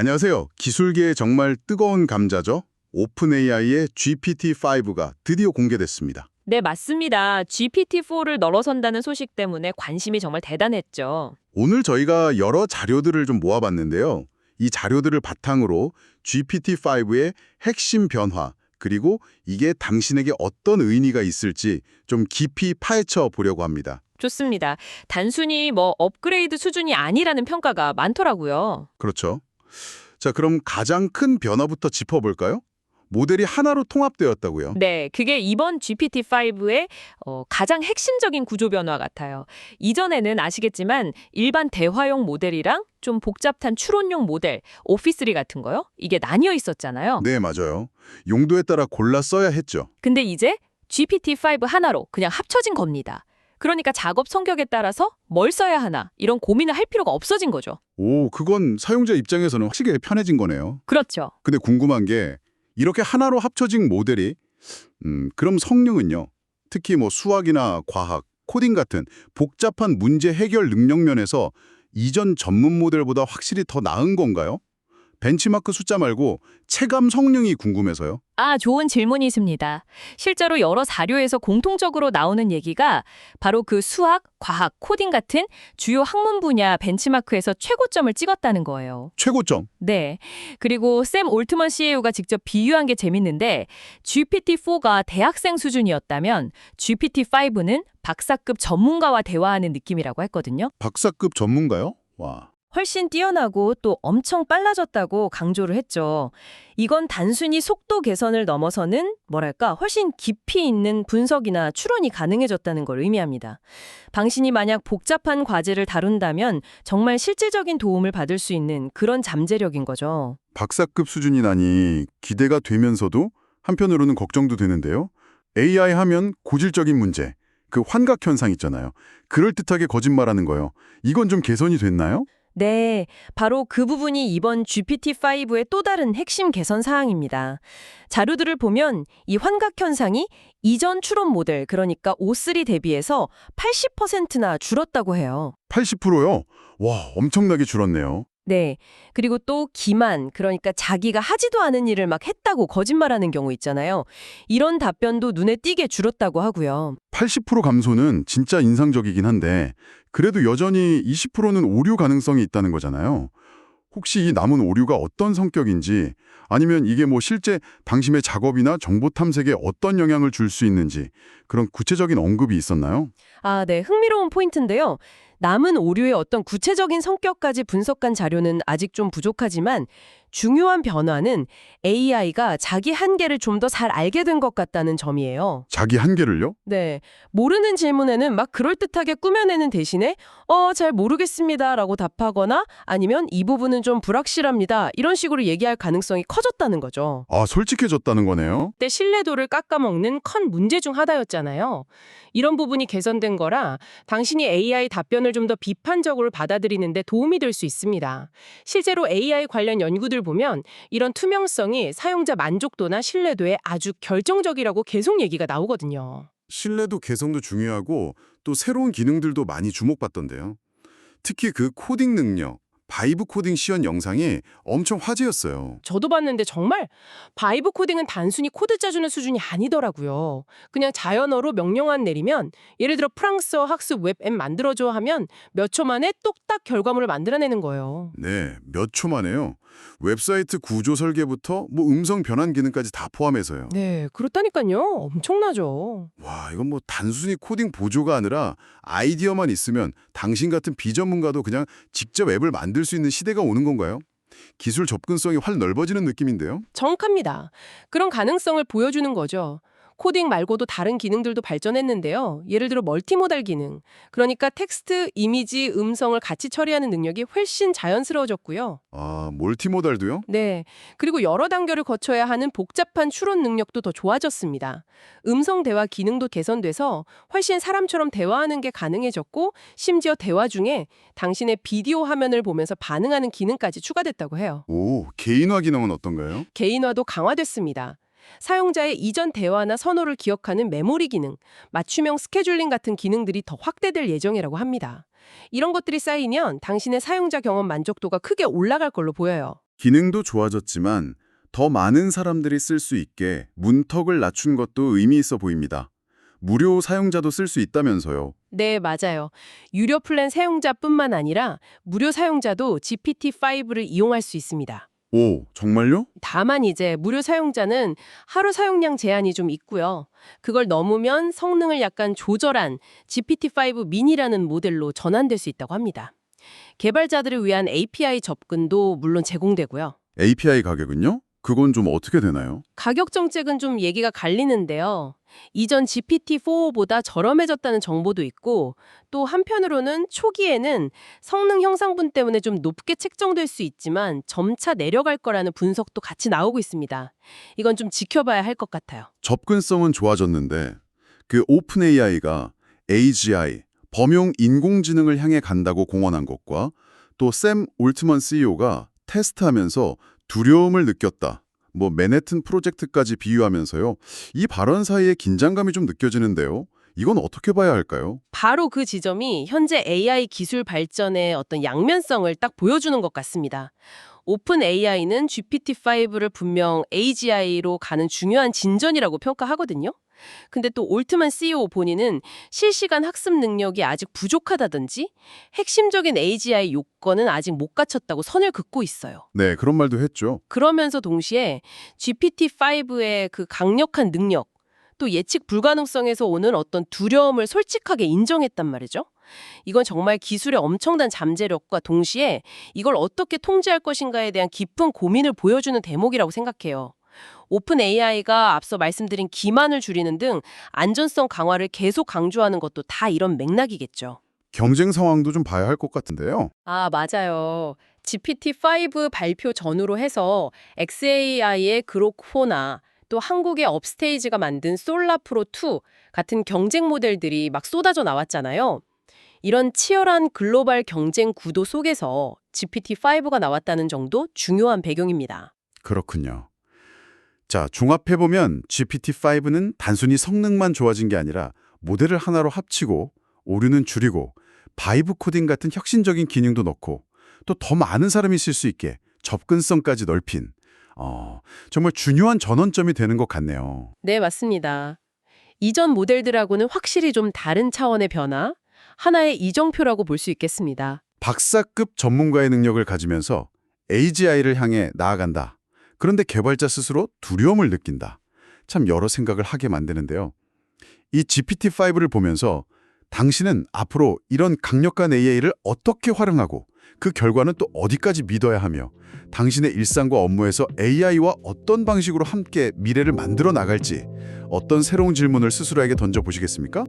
안녕하세요. 기술계의 정말 뜨거운 감자죠. 오픈 AI의 GPT-5가 드디어 공개됐습니다. 네, 맞습니다. GPT-4를 넘어선다는 소식 때문에 관심이 정말 대단했죠. 오늘 저희가 여러 자료들을 좀 모아봤는데요. 이 자료들을 바탕으로 GPT-5의 핵심 변화, 그리고 이게 당신에게 어떤 의미가 있을지 좀 깊이 파헤쳐 보려고 합니다. 좋습니다. 단순히 업그레이드 수준이 아니라는 평가가 많더라고요. 그렇죠. 자, 그럼 가장 큰 변화부터 짚어볼까요? 모델이 하나로 통합되었다고요. 네, 그게 이번 GPT-5의 가장 핵심적인 구조 변화 같아요. 이전에는 아시겠지만 일반 대화용 모델이랑 좀 복잡한 추론용 모델, 오피스3 같은 거요? 이게 나뉘어 있었잖아요. 네, 맞아요. 용도에 따라 골라 써야 했죠. 근데 이제 GPT-5 하나로 그냥 합쳐진 겁니다. 그러니까 작업 성격에 따라서 뭘 써야 하나 이런 고민을 할 필요가 없어진 거죠. 오, 그건 사용자 입장에서는 확실히 편해진 거네요. 그렇죠. 근데 궁금한 게 이렇게 하나로 합쳐진 모델이 그럼 성능은요? 특히 수학이나 과학, 코딩 같은 복잡한 문제 해결 능력 면에서 이전 전문 모델보다 확실히 더 나은 건가요? 벤치마크 숫자 말고 체감 성능이 궁금해서요. 좋은 질문이십니다. 실제로 여러 자료에서 공통적으로 나오는 얘기가 바로 그 수학, 과학, 코딩 같은 주요 학문 분야 벤치마크에서 최고점을 찍었다는 거예요. 최고점. 네. 그리고 샘 올트먼 CEO가 직접 비유한 게 재밌는데 GPT-4가 대학생 수준이었다면 GPT-5는 박사급 전문가와 대화하는 느낌이라고 했거든요. 박사급 전문가요? 와. 훨씬 뛰어나고 또 엄청 빨라졌다고 강조를 했죠. 이건 단순히 속도 개선을 넘어서는 훨씬 깊이 있는 분석이나 추론이 가능해졌다는 걸 의미합니다. 당신이 만약 복잡한 과제를 다룬다면 정말 실질적인 도움을 받을 수 있는 그런 잠재력인 거죠. 박사급 수준이라니 기대가 되면서도 한편으로는 걱정도 되는데요. AI 하면 고질적인 문제, 그 환각 현상 있잖아요. 그럴듯하게 거짓말하는 거요. 이건 좀 개선이 됐나요? 네, 바로 그 부분이 이번 GPT-5의 또 다른 핵심 개선 사항입니다. 자료들을 보면 이 환각 현상이 이전 추론 모델, 그러니까 O3 대비해서 80%나 줄었다고 해요. 80%요? 와, 엄청나게 줄었네요. 네, 그리고 또 기만, 그러니까 자기가 하지도 않은 일을 막 했다고 거짓말하는 경우 있잖아요. 이런 답변도 눈에 띄게 줄었다고 하고요. 80% 감소는 진짜 인상적이긴 한데 그래도 여전히 20%는 오류 가능성이 있다는 거잖아요. 혹시 이 남은 오류가 어떤 성격인지 아니면 이게 실제 당신의 작업이나 정보 탐색에 어떤 영향을 줄 수 있는지 그런 구체적인 언급이 있었나요? 네, 흥미로운 포인트인데요. 남은 오류의 어떤 구체적인 성격까지 분석한 자료는 아직 좀 부족하지만 중요한 변화는 AI가 자기 한계를 좀 더 잘 알게 된 것 같다는 점이에요. 자기 한계를요? 네, 모르는 질문에는 막 그럴듯하게 꾸며내는 대신에 잘 모르겠습니다라고 답하거나 아니면 이 부분은 좀 불확실합니다. 이런 식으로 얘기할 가능성이 커졌다는 거죠. 아, 솔직해졌다는 거네요. 때 신뢰도를 깎아먹는 큰 문제 중 하나였잖아요. 이런 부분이 개선된 거라 당신이 AI 답변을 좀 더 비판적으로 받아들이는 데 도움이 될 수 있습니다. 실제로 AI 관련 연구들 보면 이런 투명성이 사용자 만족도나 신뢰도에 아주 결정적이라고 계속 얘기가 나오거든요. 신뢰도 개선도 중요하고 또 새로운 기능들도 많이 주목받던데요. 특히 그 코딩 능력, 바이브 코딩 시연 영상이 엄청 화제였어요. 저도 봤는데 정말 바이브 코딩은 단순히 코드 짜주는 수준이 아니더라고요. 그냥 자연어로 명령만 내리면 예를 들어 프랑스어 학습 웹앱 만들어줘 하면 몇 초 만에 똑딱 결과물을 만들어내는 거예요. 네, 몇 초 만에요. 웹사이트 구조 설계부터 음성 변환 기능까지 다 포함해서요. 네, 그렇다니까요. 엄청나죠. 와, 이건 단순히 코딩 보조가 아니라 아이디어만 있으면 당신 같은 비전문가도 그냥 직접 앱을 만들 수 있는 시대가 오는 건가요? 기술 접근성이 확 넓어지는 느낌인데요. 정확합니다. 그런 가능성을 보여주는 거죠. 코딩 말고도 다른 기능들도 발전했는데요. 예를 들어 멀티모달 기능. 그러니까 텍스트, 이미지, 음성을 같이 처리하는 능력이 훨씬 자연스러워졌고요. 아, 멀티모달도요? 네. 그리고 여러 단계를 거쳐야 하는 복잡한 추론 능력도 더 좋아졌습니다. 음성 대화 기능도 개선돼서 훨씬 사람처럼 대화하는 게 가능해졌고 심지어 대화 중에 당신의 비디오 화면을 보면서 반응하는 기능까지 추가됐다고 해요. 오, 개인화 기능은 어떤가요? 개인화도 강화됐습니다. 사용자의 이전 대화나 선호를 기억하는 메모리 기능, 맞춤형 스케줄링 같은 기능들이 더 확대될 예정이라고 합니다. 이런 것들이 쌓이면 당신의 사용자 경험 만족도가 크게 올라갈 걸로 보여요. 기능도 좋아졌지만 더 많은 사람들이 쓸 수 있게 문턱을 낮춘 것도 의미 있어 보입니다. 무료 사용자도 쓸 수 있다면서요. 네, 맞아요. 유료 플랜 사용자뿐만 아니라 무료 사용자도 GPT-5를 이용할 수 있습니다. 오, 정말요? 다만 이제 무료 사용자는 하루 사용량 제한이 좀 있고요. 그걸 넘으면 성능을 약간 조절한 GPT-5 미니라는 모델로 전환될 수 있다고 합니다. 개발자들을 위한 API 접근도 물론 제공되고요. API 가격은요? 그건 좀 어떻게 되나요? 가격 정책은 좀 얘기가 갈리는데요. 이전 GPT-4보다 저렴해졌다는 정보도 있고, 또 한편으로는 초기에는 성능 형상분 때문에 좀 높게 책정될 수 있지만 점차 내려갈 거라는 분석도 같이 나오고 있습니다. 이건 좀 지켜봐야 할 것 같아요. 접근성은 좋아졌는데 그 오픈 AI가 AGI, 범용 인공지능을 향해 간다고 공언한 것과 또 샘 올트먼 CEO가 테스트하면서 두려움을 느꼈다. 맨해튼 프로젝트까지 비유하면서요. 이 발언 사이에 긴장감이 좀 느껴지는데요. 이건 어떻게 봐야 할까요? 바로 그 지점이 현재 AI 기술 발전의 어떤 양면성을 딱 보여주는 것 같습니다. 오픈 AI는 GPT-5를 분명 AGI로 가는 중요한 진전이라고 평가하거든요. 근데 또 올트만 CEO 본인은 실시간 학습 능력이 아직 부족하다든지 핵심적인 AGI 요건은 아직 못 갖췄다고 선을 긋고 있어요. 네, 그런 말도 했죠. 그러면서 동시에 GPT-5의 그 강력한 능력, 또 예측 불가능성에서 오는 어떤 두려움을 솔직하게 인정했단 말이죠. 이건 정말 기술의 엄청난 잠재력과 동시에 이걸 어떻게 통제할 것인가에 대한 깊은 고민을 보여주는 대목이라고 생각해요. 오픈 AI가 앞서 말씀드린 기만을 줄이는 등 안전성 강화를 계속 강조하는 것도 다 이런 맥락이겠죠. 경쟁 상황도 좀 봐야 할 것 같은데요. 아, 맞아요. GPT-5 발표 전후로 해서 xAI의 그록4나 또 한국의 업스테이지가 만든 솔라프로2 같은 경쟁 모델들이 막 쏟아져 나왔잖아요. 이런 치열한 글로벌 경쟁 구도 속에서 GPT-5가 나왔다는 정도 중요한 배경입니다. 그렇군요. 자, 종합해보면 GPT-5는 단순히 성능만 좋아진 게 아니라 모델을 하나로 합치고 오류는 줄이고 바이브 코딩 같은 혁신적인 기능도 넣고 또 더 많은 사람이 쓸 수 있게 접근성까지 넓힌 정말 중요한 전환점이 되는 것 같네요. 네, 맞습니다. 이전 모델들하고는 확실히 좀 다른 차원의 변화, 하나의 이정표라고 볼 수 있겠습니다. 박사급 전문가의 능력을 가지면서 AGI를 향해 나아간다. 그런데 개발자 스스로 두려움을 느낀다. 참 여러 생각을 하게 만드는데요. 이 GPT-5를 보면서 당신은 앞으로 이런 강력한 AI를 어떻게 활용하고 그 결과는 또 어디까지 믿어야 하며 당신의 일상과 업무에서 AI와 어떤 방식으로 함께 미래를 만들어 나갈지 어떤 새로운 질문을 스스로에게 던져보시겠습니까?